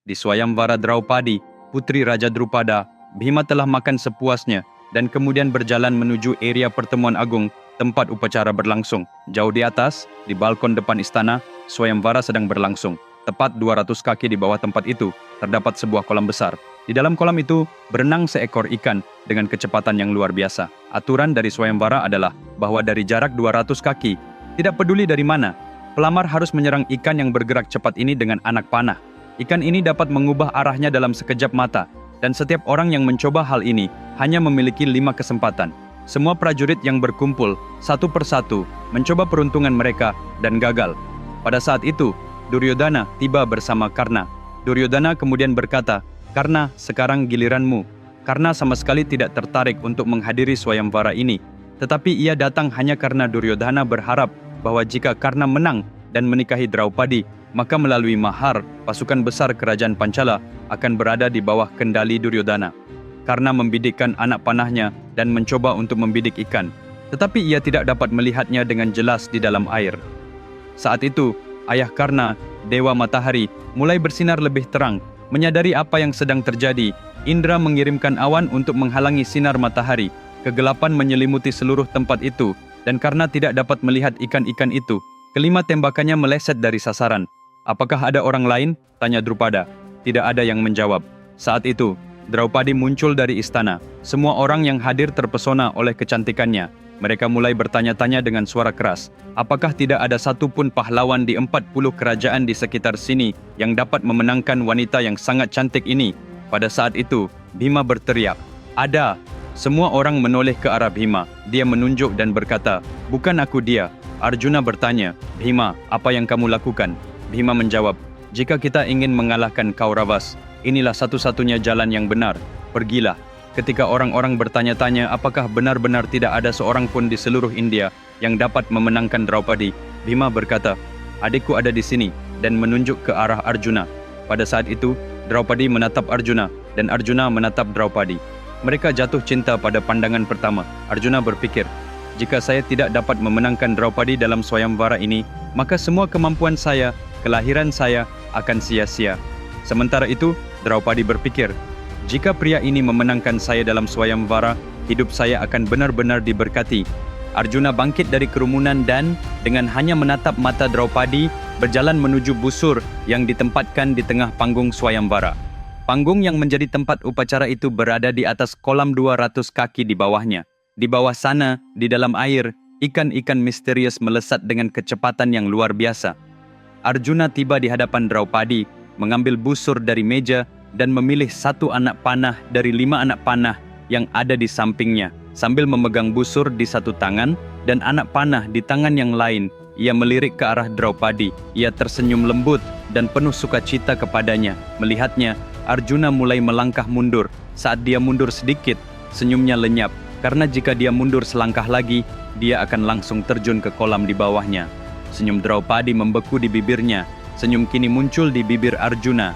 Di Swayamvara Draupadi, putri Raja Drupada, Bhima telah makan sepuasnya dan kemudian berjalan menuju area pertemuan agung tempat upacara berlangsung. Jauh di atas, di balkon depan istana, Swayamvara sedang berlangsung. Tepat 200 kaki di bawah tempat itu, terdapat sebuah kolam besar. Di dalam kolam itu, berenang seekor ikan dengan kecepatan yang luar biasa. Aturan dari Swayamvara adalah bahwa dari jarak 200 kaki, tidak peduli dari mana, pelamar harus menyerang ikan yang bergerak cepat ini dengan anak panah. Ikan ini dapat mengubah arahnya dalam sekejap mata, dan setiap orang yang mencoba hal ini hanya memiliki 5 kesempatan. Semua prajurit yang berkumpul, satu persatu, mencoba peruntungan mereka dan gagal. Pada saat itu, Duryodhana tiba bersama Karna. Duryodhana kemudian berkata, "Karna, sekarang giliranmu." Karna sama sekali tidak tertarik untuk menghadiri Swayamvara ini, tetapi ia datang hanya karena Duryodhana berharap bahwa jika Karna menang dan menikahi Draupadi, maka melalui mahar, pasukan besar kerajaan Panchala akan berada di bawah kendali Duryodhana. Karna membidikkan anak panahnya dan mencoba untuk membidik ikan, tetapi ia tidak dapat melihatnya dengan jelas di dalam air. Saat itu, ayah Karna, Dewa Matahari, mulai bersinar lebih terang. Menyadari apa yang sedang terjadi, Indra mengirimkan awan untuk menghalangi sinar matahari. Kegelapan menyelimuti seluruh tempat itu, dan karena tidak dapat melihat ikan-ikan itu, kelima tembakannya meleset dari sasaran. "Apakah ada orang lain?" tanya Drupada. Tidak ada yang menjawab. Saat itu, Draupadi muncul dari istana. Semua orang yang hadir terpesona oleh kecantikannya. Mereka mulai bertanya-tanya dengan suara keras, apakah tidak ada satupun pahlawan di 40 kerajaan di sekitar sini yang dapat memenangkan wanita yang sangat cantik ini? Pada saat itu, Bhima berteriak, "Ada!" Semua orang menoleh ke arah Bhima. Dia menunjuk dan berkata, "Bukan aku dia." Arjuna bertanya, "Bhima, apa yang kamu lakukan?" Bhima menjawab, "Jika kita ingin mengalahkan Kauravas, inilah satu-satunya jalan yang benar. Pergilah." Ketika orang-orang bertanya-tanya apakah benar-benar tidak ada seorang pun di seluruh India yang dapat memenangkan Draupadi, Bhima berkata, "Adikku ada di sini," dan menunjuk ke arah Arjuna. Pada saat itu, Draupadi menatap Arjuna dan Arjuna menatap Draupadi. Mereka jatuh cinta pada pandangan pertama. Arjuna berpikir, jika saya tidak dapat memenangkan Draupadi dalam Swayamvara ini, maka semua kemampuan saya, kelahiran saya akan sia-sia. Sementara itu, Draupadi berpikir, jika pria ini memenangkan saya dalam Swayamvara, hidup saya akan benar-benar diberkati. Arjuna bangkit dari kerumunan dan, dengan hanya menatap mata Draupadi, berjalan menuju busur yang ditempatkan di tengah panggung Swayamvara. Panggung yang menjadi tempat upacara itu berada di atas kolam 200 kaki di bawahnya. Di bawah sana, di dalam air, ikan-ikan misterius melesat dengan kecepatan yang luar biasa. Arjuna tiba di hadapan Draupadi, mengambil busur dari meja, dan memilih satu anak panah dari 5 anak panah yang ada di sampingnya. Sambil memegang busur di satu tangan dan anak panah di tangan yang lain, ia melirik ke arah Draupadi. Ia tersenyum lembut dan penuh sukacita kepadanya. Melihatnya, Arjuna mulai melangkah mundur. Saat dia mundur sedikit, senyumnya lenyap. Karena jika dia mundur selangkah lagi, dia akan langsung terjun ke kolam di bawahnya. Senyum Draupadi membeku di bibirnya. Senyum kini muncul di bibir Arjuna.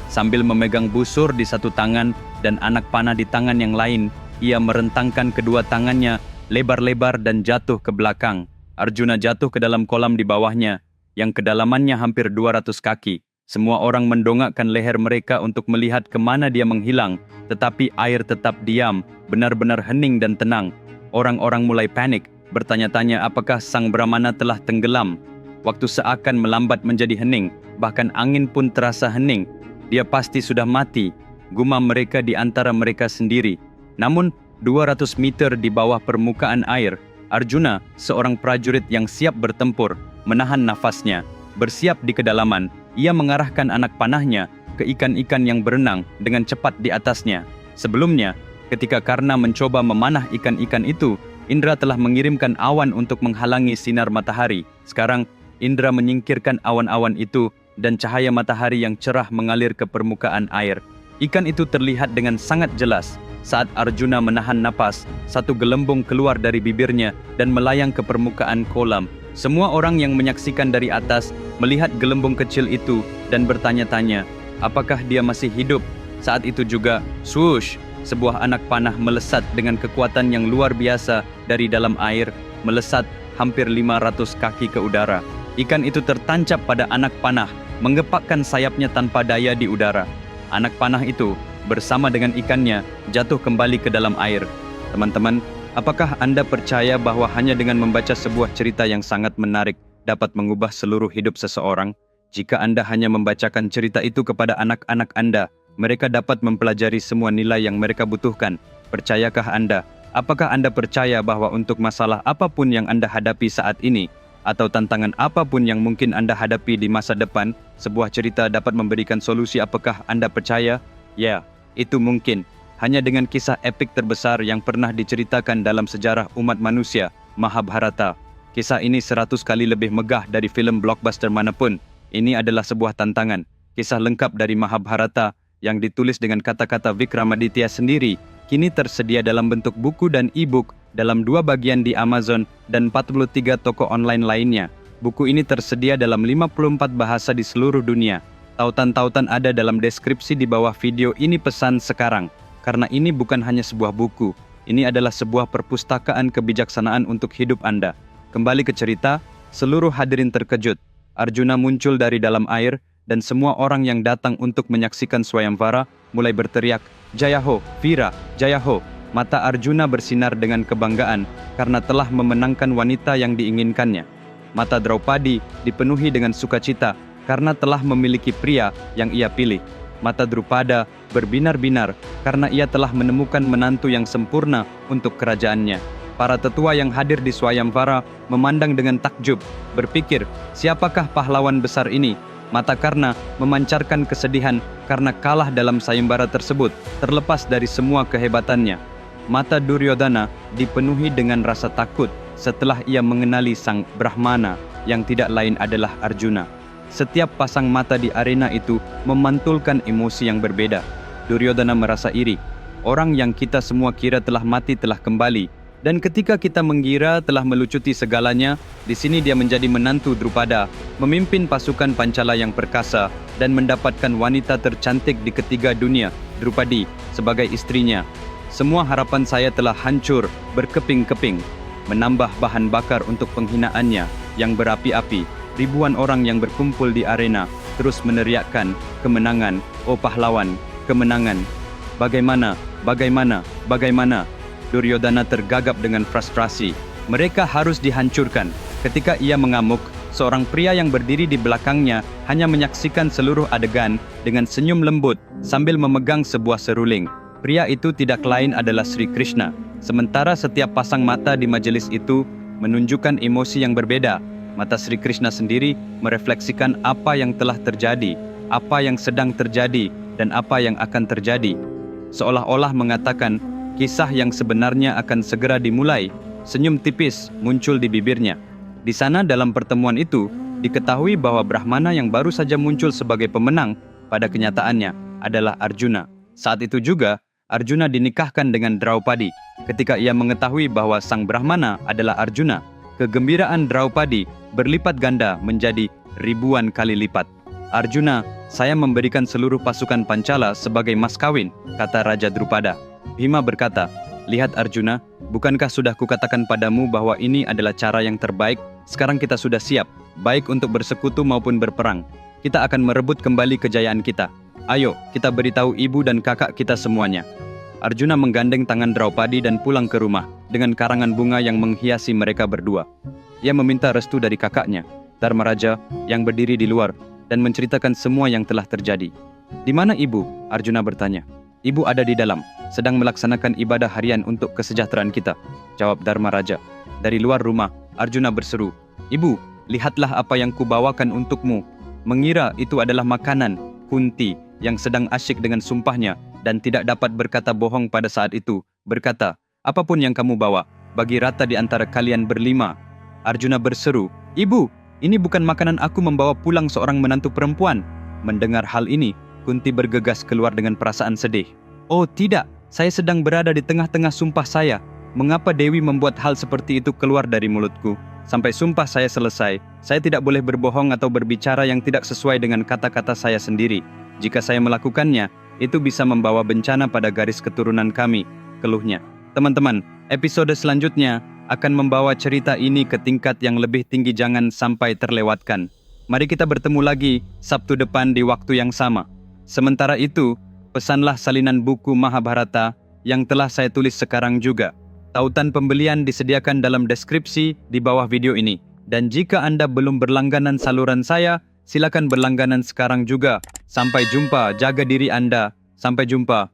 Sambil memegang busur di satu tangan dan anak panah di tangan yang lain, ia merentangkan kedua tangannya lebar-lebar dan jatuh ke belakang. Arjuna jatuh ke dalam kolam di bawahnya, yang kedalamannya hampir 200 kaki. Semua orang mendongakkan leher mereka untuk melihat kemana dia menghilang, tetapi air tetap diam, benar-benar hening dan tenang. Orang-orang mulai panik, bertanya-tanya apakah sang Brahmana telah tenggelam. Waktu seakan melambat menjadi hening, bahkan angin pun terasa hening. Dia pasti sudah mati, gumam mereka di antara mereka sendiri. Namun, 200 meter di bawah permukaan air, Arjuna, seorang prajurit yang siap bertempur, menahan nafasnya. Bersiap di kedalaman, ia mengarahkan anak panahnya ke ikan-ikan yang berenang dengan cepat di atasnya. Sebelumnya, ketika Karna mencoba memanah ikan-ikan itu, Indra telah mengirimkan awan untuk menghalangi sinar matahari. Sekarang, Indra menyingkirkan awan-awan itu, dan cahaya matahari yang cerah mengalir ke permukaan air. Ikan itu terlihat dengan sangat jelas. Saat Arjuna menahan napas, satu gelembung keluar dari bibirnya dan melayang ke permukaan kolam. Semua orang yang menyaksikan dari atas melihat gelembung kecil itu dan bertanya-tanya, apakah dia masih hidup? Saat itu juga, swoosh, sebuah anak panah melesat dengan kekuatan yang luar biasa dari dalam air, melesat hampir 500 kaki ke udara. Ikan itu tertancap pada anak panah menggepakkan sayapnya tanpa daya di udara. Anak panah itu bersama dengan ikannya jatuh kembali ke dalam air. Teman-teman, apakah Anda percaya bahwa hanya dengan membaca sebuah cerita yang sangat menarik dapat mengubah seluruh hidup seseorang? Jika Anda hanya membacakan cerita itu kepada anak-anak Anda, mereka dapat mempelajari semua nilai yang mereka butuhkan. Percayakah Anda? Apakah Anda percaya bahwa untuk masalah apapun yang Anda hadapi saat ini, atau tantangan apapun yang mungkin Anda hadapi di masa depan, sebuah cerita dapat memberikan solusi? Apakah Anda percaya? Ya, itu mungkin. Hanya dengan kisah epik terbesar yang pernah diceritakan dalam sejarah umat manusia, Mahabharata. Kisah ini 100 kali lebih megah dari filem blockbuster manapun. Ini adalah sebuah tantangan. Kisah lengkap dari Mahabharata yang ditulis dengan kata-kata Vikramaditya sendiri, kini tersedia dalam bentuk buku dan e-book dalam 2 bagian di Amazon dan 43 toko online lainnya. Buku ini tersedia dalam 54 bahasa di seluruh dunia. Tautan-tautan ada dalam deskripsi di bawah video ini. Pesan sekarang, karena ini bukan hanya sebuah buku, ini adalah sebuah perpustakaan kebijaksanaan untuk hidup Anda. Kembali ke cerita, seluruh hadirin terkejut. Arjuna muncul dari dalam air, dan semua orang yang datang untuk menyaksikan Swayamvara mulai berteriak, "Jayaho, Vira, Jayaho." Mata Arjuna bersinar dengan kebanggaan karena telah memenangkan wanita yang diinginkannya. Mata Draupadi dipenuhi dengan sukacita karena telah memiliki pria yang ia pilih. Mata Drupada berbinar-binar karena ia telah menemukan menantu yang sempurna untuk kerajaannya. Para tetua yang hadir di Swayamvara memandang dengan takjub, berpikir, siapakah pahlawan besar ini? Mata Karna memancarkan kesedihan karena kalah dalam sayembara tersebut, terlepas dari semua kehebatannya. Mata Duryodhana dipenuhi dengan rasa takut setelah ia mengenali sang Brahmana yang tidak lain adalah Arjuna. Setiap pasang mata di arena itu memantulkan emosi yang berbeda. Duryodhana merasa iri. Orang yang kita semua kira telah mati telah kembali. Dan ketika kita mengira telah melucuti segalanya, di sini dia menjadi menantu Drupada, memimpin pasukan Pancala yang perkasa, dan mendapatkan wanita tercantik di ketiga dunia, Drupadi, sebagai istrinya. Semua harapan saya telah hancur berkeping-keping, menambah bahan bakar untuk penghinaannya yang berapi-api. Ribuan orang yang berkumpul di arena terus meneriakkan, "Kemenangan, oh pahlawan, kemenangan." Bagaimana? Bagaimana? Bagaimana? Duryodhana tergagap dengan frustrasi. Mereka harus dihancurkan. Ketika ia mengamuk, seorang pria yang berdiri di belakangnya hanya menyaksikan seluruh adegan dengan senyum lembut sambil memegang sebuah seruling. Pria itu tidak lain adalah Sri Krishna. Sementara setiap pasang mata di majelis itu menunjukkan emosi yang berbeda. Mata Sri Krishna sendiri merefleksikan apa yang telah terjadi, apa yang sedang terjadi, dan apa yang akan terjadi. Seolah-olah mengatakan, kisah yang sebenarnya akan segera dimulai. Senyum tipis muncul di bibirnya. Di sana dalam pertemuan itu, diketahui bahwa Brahmana yang baru saja muncul sebagai pemenang pada kenyataannya adalah Arjuna. Saat itu juga, Arjuna dinikahkan dengan Draupadi. Ketika ia mengetahui bahwa sang Brahmana adalah Arjuna, kegembiraan Draupadi berlipat ganda menjadi ribuan kali lipat. "Arjuna, saya memberikan seluruh pasukan Pancala sebagai mas kawin," kata Raja Drupada. Bhima berkata, "Lihat Arjuna, bukankah sudah kukatakan padamu bahwa ini adalah cara yang terbaik? Sekarang kita sudah siap, baik untuk bersekutu maupun berperang. Kita akan merebut kembali kejayaan kita. Ayo, kita beritahu ibu dan kakak kita semuanya." Arjuna menggandeng tangan Draupadi dan pulang ke rumah dengan karangan bunga yang menghiasi mereka berdua. Ia meminta restu dari kakaknya, Dharmaraja, yang berdiri di luar dan menceritakan semua yang telah terjadi. "Di mana ibu?" Arjuna bertanya. "Ibu ada di dalam, sedang melaksanakan ibadah harian untuk kesejahteraan kita," jawab Dharmaraja. Dari luar rumah, Arjuna berseru, "Ibu, lihatlah apa yang kubawakan untukmu." Mengira itu adalah makanan, Kunti yang sedang asyik dengan sumpahnya dan tidak dapat berkata bohong pada saat itu, berkata, "Apapun yang kamu bawa, bagi rata di antara kalian berlima." Arjuna berseru, "Ibu, ini bukan makanan aku membawa pulang seorang menantu perempuan." Mendengar hal ini, Kunti bergegas keluar dengan perasaan sedih. "Oh tidak, saya sedang berada di tengah-tengah sumpah saya. Mengapa Dewi membuat hal seperti itu keluar dari mulutku? Sampai sumpah saya selesai, saya tidak boleh berbohong atau berbicara yang tidak sesuai dengan kata-kata saya sendiri. Jika saya melakukannya, itu bisa membawa bencana pada garis keturunan kami," keluhnya. Teman-teman, episode selanjutnya akan membawa cerita ini ke tingkat yang lebih tinggi. Jangan sampai terlewatkan. Mari kita bertemu lagi Sabtu depan di waktu yang sama. Sementara itu, pesanlah salinan buku Mahabharata yang telah saya tulis sekarang juga. Tautan pembelian disediakan dalam deskripsi di bawah video ini. Dan jika Anda belum berlangganan saluran saya, silakan berlangganan sekarang juga. Sampai jumpa, jaga diri Anda. Sampai jumpa.